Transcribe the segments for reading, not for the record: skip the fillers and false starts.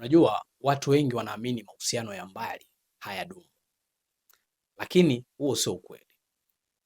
Unajua watu wengi wanaamini mahusiano ya mbali hayadumu, lakini huo sio ukweli.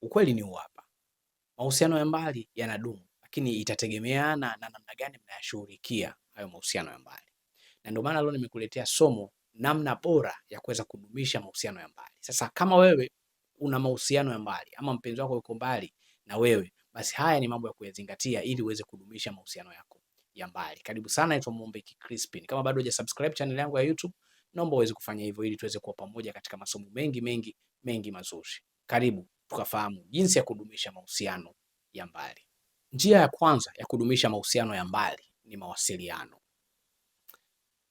Ukweli ni huu hapa: mahusiano ya mbali yanadumu, lakini itategemeana na namna gani mnayashughulikia hayo mahusiano ya mbali. Na ndio maana leo nimekuletea somo, namna bora ya kuweza kudumisha mahusiano ya mbali. Sasa kama wewe una mahusiano ya mbali ama mpenzi wako yuko mbali na wewe, basi haya ni mambo ya kuyazingatia ili uweze kudumisha mahusiano yako ya mbali. Karibu sana, naitwa Mombeki Crispin. Kama bado hujasubscribe channel yangu ya YouTube, naomba uweze kufanya hivyo ili tuweze kuwa pamoja katika masomo mengi mazuri. Karibu tukafahamu jinsi ya kudumisha mahusiano ya mbali. Njia ya kwanza ya kudumisha mahusiano ya mbali ni mawasiliano.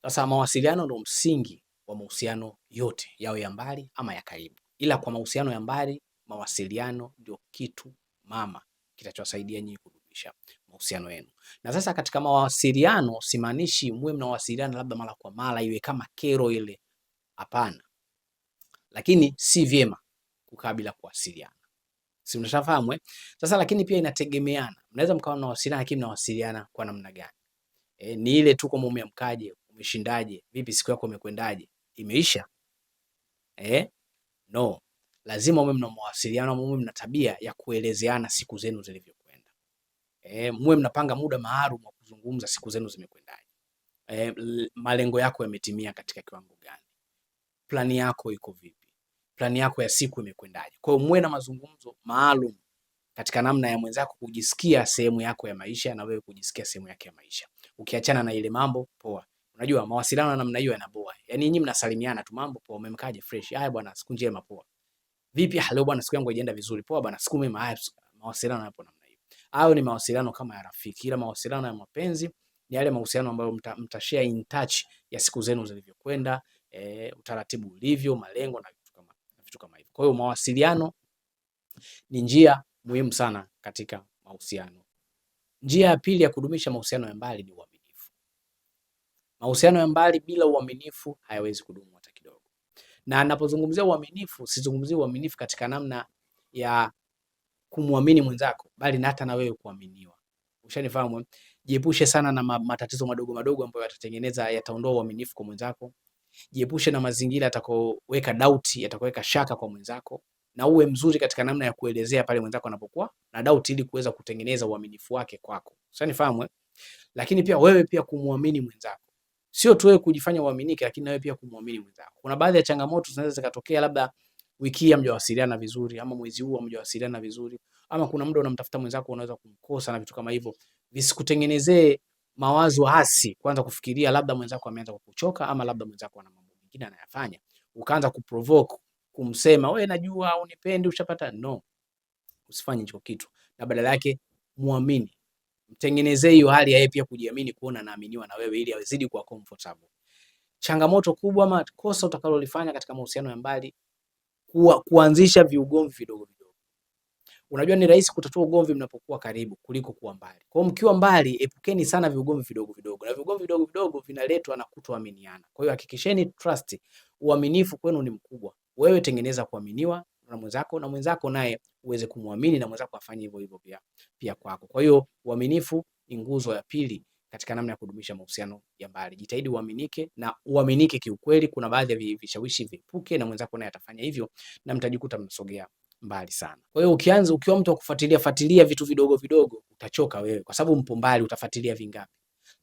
Sasa mawasiliano ndio msingi wa mahusiano yote, yawe ya mbali ama ya karibu. Ila kwa mahusiano ya mbali, mawasiliano ndio kitu mama kitachowasaidia nyinyi kudumisha mahusiano yenu. Na sasa katika mawasiliano simaanishi muwe mnawasiliana labda mara kwa mara iwe kama kero ile, hapana. Lakini si vyema kukaa bila kuwasiliana. Si mnashafahamu eh? Sasa lakini pia inategemeana. Mnaweza mkawa mnawasiliana lakini mnawasiliana kwa namna gani? Ni ile tu kama umeamkaje, umeshindaje, vipi siku yako imekwendaje, imeisha? No. Lazima muwe mna mawasiliano, muwe mna tabia ya kuelezeana siku zenu zilivyokwenda. Muwe mnapanga muda maalum wa kuzungumza siku zenu zimekwendaje. Malengo yako yametimia katika kiwango gani? Plani yako iko vipi? Plani yako ya siku imekwendaje? Kwa hiyo muwe na mazungumzo maalum katika namna ya mwenzako kujisikia sehemu yako ya maisha na wewe kujisikia sehemu yake ya maisha. Ukiachana na ile mambo poa. Unajua mawasiliano na namna hiyo yanaboa. Yaani nyinyi mnasalimiana tu, mambo poa, umemkaje, fresh. Haya bwana, siku njema, poa. Vipi leo bwana, siku yangu haijaenda vizuri, poa bwana, siku mema. Haya, mawasiliano yapo namna hiyo. Hayo ni mawasiliano kama ya rafiki. Ila mawasiliano ya mapenzi ni yale mahusiano ambayo mtashare in touch ya siku zenu zilivyokwenda, utaratibu ulivyo, malengo na vitu kama hivyo. Kwa hiyo mawasiliano ni njia muhimu sana katika mahusiano. Njia ya pili ya kudumisha mahusiano ya mbali ni uaminifu. Mahusiano ya mbali bila uaminifu hayawezi kudumu hata kidogo. Na ninapozungumzia uaminifu, sizungumzii uaminifu katika namna ya kumwamini mwenzako, bali na hata na wewe kuaminiwa. Ushanifahamu? Jiepushe sana na matatizo madogo ambayo yataondoa uaminifu kwa mwenzako. Jiepushe na mazingira yatakayoweka doubt, yatakayoweka shaka kwa mwenzako, na uwe mzuri katika namna ya kuelezea pale mwenzako anapokuwa na doubt ili kuweza kutengeneza uaminifu wake kwako. Ushanifahamu? Lakini pia wewe pia kumwamini mwenzako. Sio tu wewe kujifanya uaminike, lakini na wewe pia kumwamini mwenzako. Kuna baadhi ya changamoto zinaweza zikatokea, labda wiki hii hamjawasiliana vizuri ama mwezi huu hamjawasiliana vizuri, ama kuna muda unamtafuta mwenzako unaweza kumkosa na vitu kama hivyo. Visikutengenezee mawazo hasi, kwanza kufikiria labda mwenzako ameanza kukuchoka ama labda mwenzako ana mambo mengine anayafanya. Ukaanza kuprovoke, kumsema wewe, najua unipendi, ushapata. No. Usifanye hicho kitu. Na badala yake muamini. Mtengenezee hiyo hali ya yeye pia kujiamini, kuona naaminiwa na wewe ili azidi kuwa comfortable. Changamoto kubwa ama kosa utakalolifanya katika mahusiano ya mbali, kuanzisha viugomvi vidogo. Unajua ni rahisi kutatua ugomvi mnapokuwa karibu kuliko kuwa mbali. Kwa hiyo mkiwa mbali, epukeni sana viugomvi vidogo. Na viugomvi vidogo vinaletwa na kutoaminiana. Kwa hiyo hakikisheni trust, uaminifu kwenu ni mkubwa. Wewe tengeneza kuaminiwa na mwenzako, na mwenzako naye uweze kumwamini na mwenzako afanye hivyo pia kwako. Kwa hiyo uaminifu ni nguzo ya pili katika namna ya kudumisha mahusiano ya mbali. Jitahidi uaminike, na uaminike kiukweli. Kuna baadhi ya vishawishi viepuke, na mwenzako naye atafanya hivyo, na mtajikuta mnasogea mbali sana. Kwa hiyo ukiwa mtu wa kufuatilia vitu vidogo, utachoka wewe, kwa sababu mpo mbali, utafuatilia vingapi?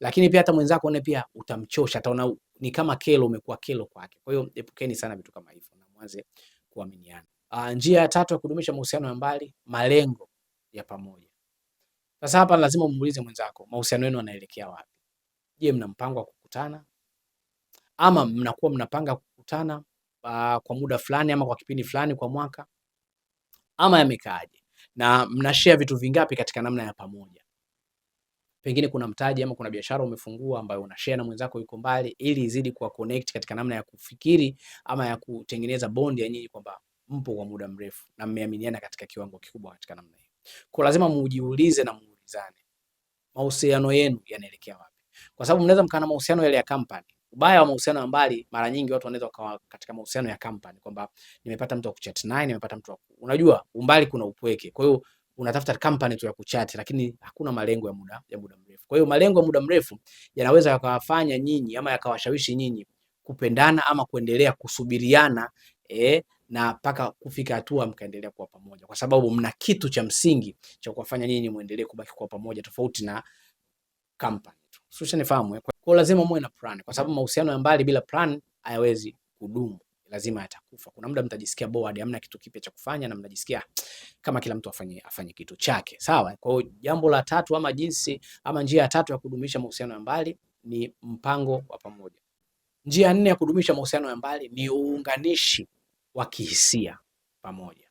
Lakini pia hata mwenzako naye pia utamchosha, ataona ni kama kelo, umekuwa kelo kwake. Kwa hiyo epukeni sana vitu kama hivyo na mwanze kuaminiana. Njia ya tatu ya kudumisha mahusiano ya mbali, malengo ya pamoja. Sasa hapa lazima muulize mwenzako, mahusiano yenu yanaelekea wapi? Je, mna mpango wa kukutana? Ama mnakuwa mnapanga kukutana kwa muda fulani ama kwa kipindi fulani kwa mwaka? Ama yamekaaje? Na mnashare vitu vingapi katika namna ya pamoja? Pengine kuna mtaji ama kuna biashara umefungua ambayo unashare na mwenzako yuko mbali, ili izidi kuwa connect katika namna ya kufikiri ama ya kutengeneza bond ya nyinyi kwamba mpo kwa muda mrefu na mmeaminiana katika kiwango kikubwa katika namna hiyo. Kwa lazima mujiulize na muulizane, mahusiano yenu yanaelekea wapi? Kwa sababu mnaweza mkana mahusiano yale ya company. Ubaya wa mahusiano ya mbali, mara nyingi watu wanaweza kuwa katika mahusiano ya company kwamba nimepata mtu wa kuchat naye, nimepata mtu wa unajua umbali kuna upweke. Kwa hiyo unatafuta company tu ya kuchat, lakini hakuna malengo ya muda mrefu. Kwa hiyo malengo ya muda mrefu yanaweza yakawafanya nyinyi ama yakawashawishi nyinyi kupendana ama kuendelea kusubiriana na mpaka kufika hatua mkaendelea kuwa pamoja, kwa sababu mna kitu cha msingi cha kuwafanya nyinyi muendelee kubaki kwa pamoja, tofauti na company tu. Sio, unanifahamu? Kwa lazima muwe na plan, kwa sababu mahusiano ya mbali bila plan hayawezi kudumu, lazima yatakufa. Kuna muda mtajisikia bored, hamna kitu kipya cha kufanya na mnajisikia kama kila mtu afanye kitu chake, sawa? Kwa hiyo jambo la tatu ama njia ya tatu ya kudumisha mahusiano ya mbali ni mpango wa pamoja. Njia nne ya kudumisha mahusiano ya mbali ni uunganishi wa kihisia pamoja.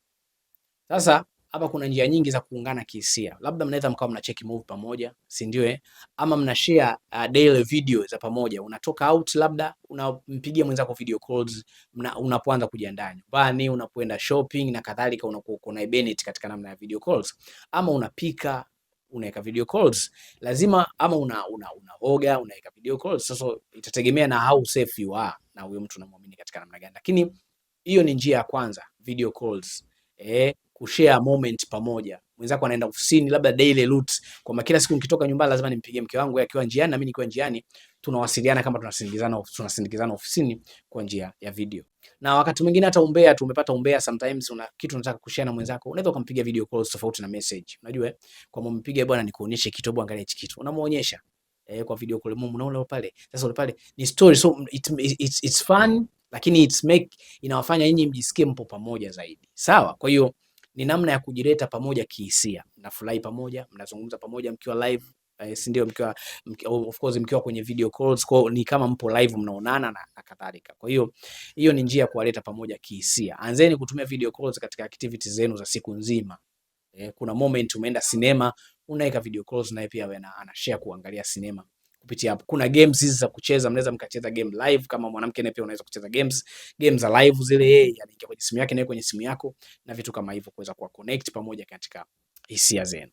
Sasa hapa kuna njia nyingi za kuungana kihisia. Labda mnaweza mkawa mnacheki movie pamoja, si ndio? Ama mna share daily video za pamoja. Unatoka out, labda unampigia mwenzako video calls unapoanza kujiandaa nyumbani, unapoenda shopping na kadhalika, unakuwa una Bennett katika namna ya video calls. Ama unapika, unaweka video calls. Lazima ama unaoga, unaweka video calls. Sasa itategemea na how safe you are na huyo mtu unamwamini katika namna gani. Lakini hiyo ni njia ya kwanza, video calls. Kushare moment pamoja. Mwenzako anaenda ofisini, labda daily route, kwa kila siku nikitoka nyumbani lazima nimpigie mke wangu, yeye akiwa njiani na mimi nikiwa njiani, tunawasiliana kama tunasindikizana ofisini kwa njia ya video. Na wakati mwingine hata umbea tu, umepata umbea sometimes, una kitu unataka kushare na mwenzako, unaweza kumpigia video calls tofauti na message. Unajua kwa mpigie, bwana nikuonyeshe kitu, hebu angalia hichi kitu, unamuonyesha kwa video call, unaona pale. Sasa ule pale ni story, so it's fun, lakini inawafanya nyinyi mjisikie mpo pamoja zaidi, sawa? Kwa hiyo ni namna ya kujileta pamoja kihisia. Mnafurahi pamoja, mnazungumza pamoja mkiwa live, si ndio? Of course mkiwa kwenye video calls, kwa ni kama mpo live, mnaonana na kadhalika. Kwa hiyo ni njia ya kuwaleta pamoja kihisia. Anzeni kutumia video calls katika activities zenu za siku nzima. Kuna moment umeenda sinema, unaweka video calls naye pia anashare kuangalia sinema kupitia hapo. Kuna games hizi za kucheza, mnaweza mkacheza game live. Kama mwanamke naye pia unaweza kucheza games za live zile, yeye anaingia kwenye simu yake na kwenye simu yako na vitu kama hivyo, kuweza kuwa connect pamoja katika hisia zenu.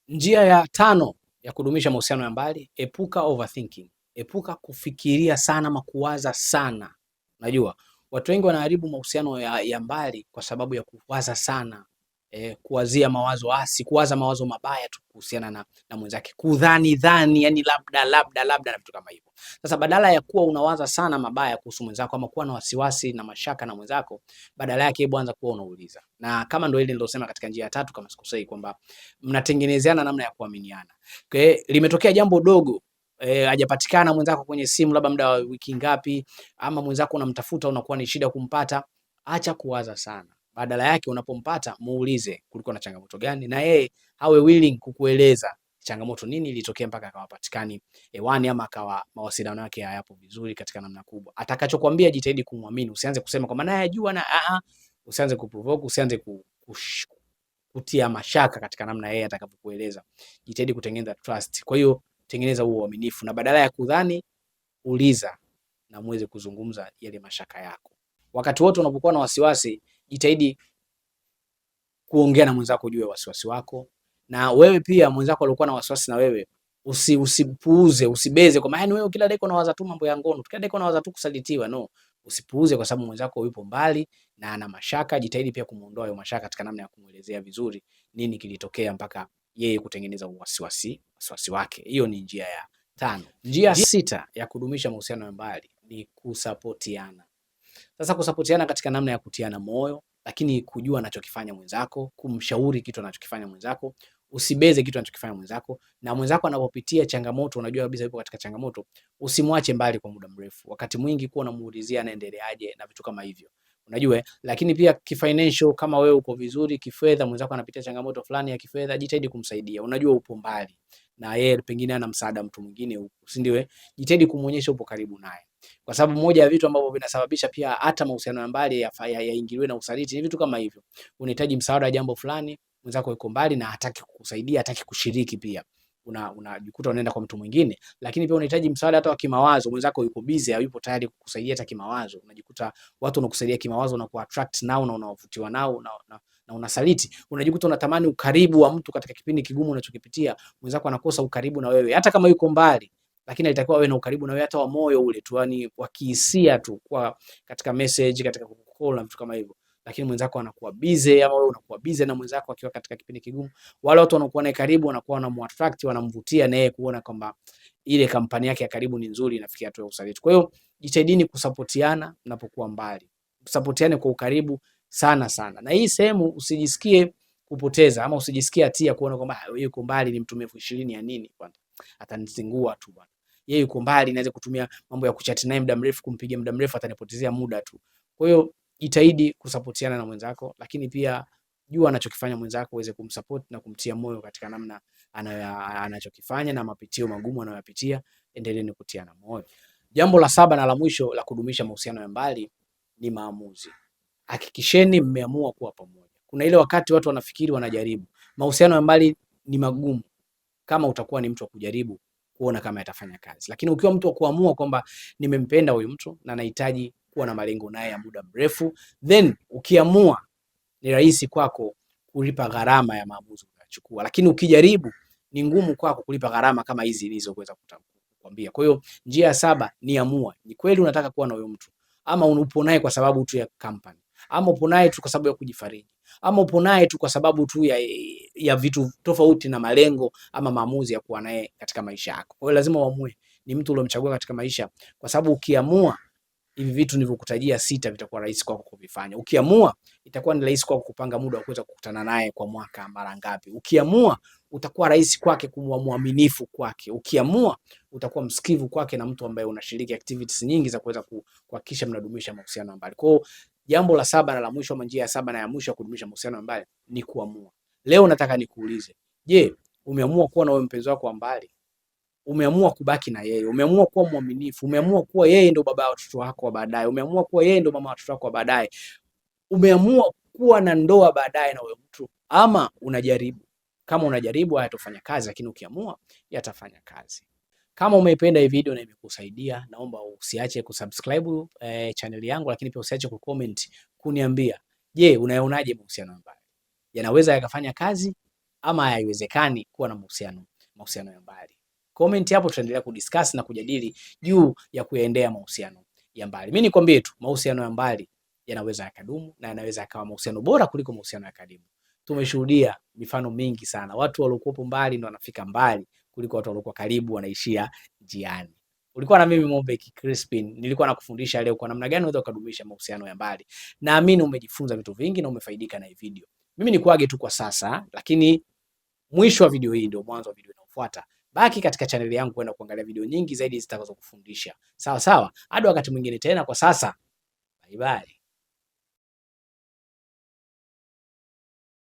Njia ya tano ya kudumisha mahusiano ya mbali, epuka overthinking. Epuka kufikiria sana ama kuwaza sana. Unajua watu wengi wanaharibu mahusiano ya mbali kwa sababu ya kuwaza sana. Kuwazia mawazo hasi, kuwaza mawazo mabaya tu kuhusiana na mwenzake, kudhani, yani labda na vitu kama hivyo. Sasa badala ya kuwa unawaza sana mabaya kuhusu mwenzako ama kuwa na wasiwasi na mashaka na mwenzako, badala yake hebu anza kuwa unauliza. Na kama ndio ile nilosema katika njia ya tatu, kama sikosei, kwamba mnatengenezeana namna ya kuaminiana. Limetokea jambo dogo, hajapatikana mwenzako kwenye simu labda muda wa wiki ngapi, ama mwenzako unamtafuta unakuwa ni shida kumpata, acha kuwaza sana. Badala yake unapompata muulize kulikuwa na changamoto gani, na yeye awe willing kukueleza changamoto nini ilitokea mpaka akawapatikani hewani, ama akawa mawasiliano yake hayapo vizuri katika namna kubwa. Atakachokuambia jitahidi kumwamini, usianze kusema kwamba naye ajua na usianze kuprovoke, usianze kutia mashaka katika namna yeye atakavyokueleza. Jitahidi kutengeneza trust. Kwa hiyo tengeneza huo uaminifu, na badala ya kudhani, uliza na muweze kuzungumza yale mashaka yako. Wakati wote unapokuwa na wasiwasi, jitahidi kuongea na mwenzako juu ya wasiwasi wako, na wewe pia mwenzako alikuwa na wasiwasi na wewe, usipuuze, usibeze kwa maana wewe kila dakika unawaza tu mambo ya ngono, kila dakika unawaza tu kusalitiwa. No, usipuuze, kwa sababu mwenzako yupo mbali na ana mashaka. Jitahidi pia kumuondoa hayo mashaka katika namna ya kumuelezea vizuri nini kilitokea mpaka yeye kutengeneza wasiwasi wake. Hiyo ni njia ya tano. Njia sita ya kudumisha mahusiano ya mbali ni kusapotiana. Sasa kusapotiana katika namna ya kutiana moyo, lakini kujua anachokifanya mwenzako, kumshauri kitu anachokifanya mwenzako, usibeze kitu anachokifanya mwenzako. Na mwenzako anapopitia changamoto, unajua kabisa yupo katika changamoto, usimwache mbali kwa muda mrefu. Wakati mwingi kuwa unamuulizia anaendeleaje na vitu kama hivyo. Unajua, lakini pia kifinancial, kama wewe uko vizuri kifedha, mwenzako anapitia changamoto fulani ya kifedha, jitahidi kumsaidia. Unajua upo mbali na yeye, pengine ana msaada mtu mwingine huko, si ndio? Jitahidi kumuonyesha upo karibu naye, kwa sababu moja ya vitu ambavyo vinasababisha pia hata mahusiano ya mbali yaingiliwe na usaliti ni vitu kama hivyo. Unahitaji msaada wa jambo fulani, mwenzako yuko mbali na hataki kukusaidia, hataki kushiriki, pia unajikuta unaenda kwa mtu mwingine. Lakini pia unahitaji msaada hata wa kimawazo, mwenzako yuko busy, hayupo tayari kukusaidia hata kimawazo. Unajikuta watu wanakusaidia kimawazo na kuattract nao na unawavutiwa nao na unasaliti. Unajikuta unatamani ukaribu wa mtu katika kipindi kigumu unachokipitia, mwenzako anakosa ukaribu na wewe hata kama yuko mbali, lakini alitakiwa awe na ukaribu na wewe hata wa moyo ule tu, yani wa kihisia tu, kwa katika message, katika call na vitu kama hivyo. lakini mwenzako anakuwa busy, ama wewe unakuwa busy na mwenzako akiwa katika kipindi kigumu, wale watu wanaokuwa naye karibu wanakuwa wanamuattract, wanamvutia na yeye kuona kwamba ile kampani yake ya karibu ni nzuri, inafikia hatua ya usaliti. Kwa hiyo jitahidini kusapotiana mnapokuwa mbali, sapotiane kwa ukaribu sana sana, na hii sehemu usijisikie kupoteza ama usijisikie hatia kuona kwamba yeye yuko mbali, ni mtumie 20 ya nini bwana, atanizingua tu bwana, yeye yuko mbali, naweza kutumia mambo ya kuchat naye muda mrefu, kumpigia muda mrefu, atanipotezea muda tu. Kwa hiyo jitahidi kusapotiana na mwenzako, lakini pia jua anachokifanya mwenzako uweze kumsupport na kumtia moyo katika namna anachokifanya na mapitio magumu anayopitia, endeleeni kutiana moyo. Jambo la 7 na la mwisho la kudumisha mahusiano ya mbali ni maamuzi. Hakikisheni mmeamua kuwa pamoja. Kuna ile wakati watu wanafikiri wanajaribu. Mahusiano ya mbali ni magumu kama utakuwa ni mtu wa kujaribu kuona kama yatafanya kazi. Lakini ukiwa mtu wa kuamua kwamba nimempenda huyu mtu na nahitaji kuwa na malengo naye ya muda mrefu, then ukiamua ni rahisi kwako kulipa gharama ya maamuzi unachukua. Lakini ukijaribu ni ngumu kwako kulipa gharama kama hizi nilizoweza kukwambia. Kwa hiyo njia ya 7 ni amua. Ni kweli unataka kuwa na huyo mtu, ama upo naye kwa sababu tu ya company, ama upo naye tu kwa sababu ya kujifariji, ama upo naye tu kwa sababu tu ya vitu tofauti na malengo ama maamuzi ya kuwa naye katika maisha yako. Kwa hiyo lazima uamue ni mtu uliomchagua katika maisha, kwa sababu ukiamua hivi vitu nilivyokutajia 6 vitakuwa rahisi kwako kuvifanya. Ukiamua itakuwa ni rahisi kwako kupanga muda wa kuweza kukutana naye kwa mwaka mara ngapi. Ukiamua utakuwa rahisi kwake kuwa mwaminifu kwake. Ukiamua utakuwa msikivu kwake na mtu ambaye unashiriki activities nyingi za kuweza kuhakikisha mnadumisha mahusiano ya mbali. Kwa hiyo jambo la 7 na la mwisho, ama njia ya 7 na ya mwisho ya kudumisha mahusiano ya mbali ni kuamua. Leo nataka nikuulize, je, umeamua kuwa na wewe mpenzi wako wa mbali? Umeamua kubaki na yeye? Umeamua kuwa mwaminifu? Umeamua kuwa yeye ndo baba wa watoto wako wa baadaye? Umeamua kuwa yeye ndo mama wa watoto wako wa baadaye? Umeamua kuwa na ndoa baadaye na huyo mtu, ama unajaribu? Kama unajaribu hayatofanya kazi, lakini ukiamua yatafanya kazi. Kama umeipenda hii video na imekusaidia, naomba usiache kusubscribe channel yangu, lakini pia usiache kucomment kuniambia, je, unaonaje mahusiano ya mbali? Yanaweza yakafanya kazi ama haiwezekani kuwa na mahusiano ya mbali? Comment hapo, tutaendelea kudiscuss na kujadili juu ya kuyaendea mahusiano ya mbali. Mimi nikwambie tu, mahusiano ya mbali yanaweza yakadumu na yanaweza yakawa mahusiano bora kuliko mahusiano ya karibu. Tumeshuhudia mifano mingi sana. Watu waliokuwa mbali ndo wanafika mbali kuliko watu waliokuwa karibu wanaishia njiani. Ulikuwa na mimi Mombek Crispin, nilikuwa nakufundisha leo kwa namna gani unaweza kudumisha mahusiano ya mbali. Naamini umejifunza vitu vingi na umefaidika na hii video. Mimi nikuage tu kwa sasa, lakini mwisho wa video hii ndio mwanzo wa video inayofuata. Baki katika channel yangu kwenda kuangalia video nyingi zaidi zitakazokufundisha. Sawa sawa. Hadi wakati mwingine tena, kwa sasa bye bye.